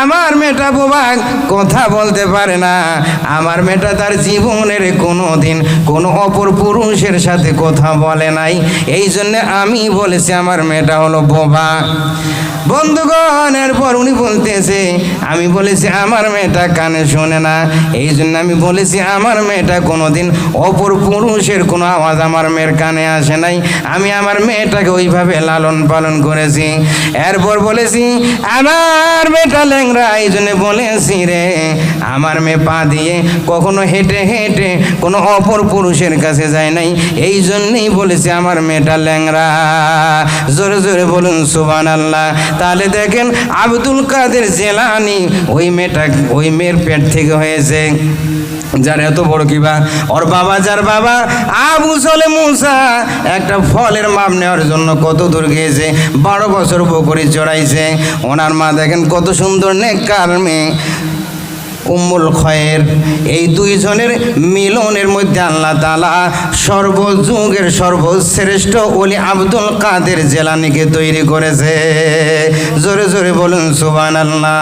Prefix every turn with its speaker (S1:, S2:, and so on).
S1: আমার মেয়েটা বোবা, কথা বলতে পারে না। আমার মেয়েটা তার জীবনের কোনো দিন কোনো অপর পুরুষের সাথে কথা বলে নাই। এই জন্য আমি বলেছি আমার মেয়েটা হলো বোবা। বন্ধুগণ, এরপর উনি বলতেছে, আমি বলেছি আমার মেয়েটা কানে শোনে না, এই জন্য আমি বলেছি আমার মেয়েটা কোনোদিন অপর পুরুষের কোনো আওয়াজ আমার মেয়ের কানে আসে নাই। আমি আমার মেয়েটাকে ওইভাবে লালন পালন করেছি। এরপর বলেছি আমার মেয়েটা ল্যাংড়া, এই জন্য বলেছি রে আমার মেয়ে পা দিয়ে কখনো হেঁটে হেঁটে কোনো অপর পুরুষের কাছে যায় নাই, এই জন্যই বলেছি আমার মেয়েটা ল্যাংড়া। জোরে জোরে বলুন সুবহানাল্লাহ। তাহলে দেখেন আব্দুল কাদের জিলানী ওই মেয়ের পেট থেকে হয়েছে, যার এত বড় কিবা। ওর বাবা, যার বাবা আবু সলে মুসা, একটা ফলের মাপ নেওয়ার জন্য কত দূর গিয়েছে, 12 বছর বকরি চড়াইছে। ওনার মা দেখেন কত সুন্দর নেককার মেয়ে উম্মুল খয়ের। এই দুইজনের মিলনের মধ্যে আল্লাহ তাআলা সর্বযুগের সর্বশ্রেষ্ঠ ওলি আব্দুল কাদের জিলানীকে তৈরি করেছে। জোরে জোরে বলুন সুবহানাল্লাহ।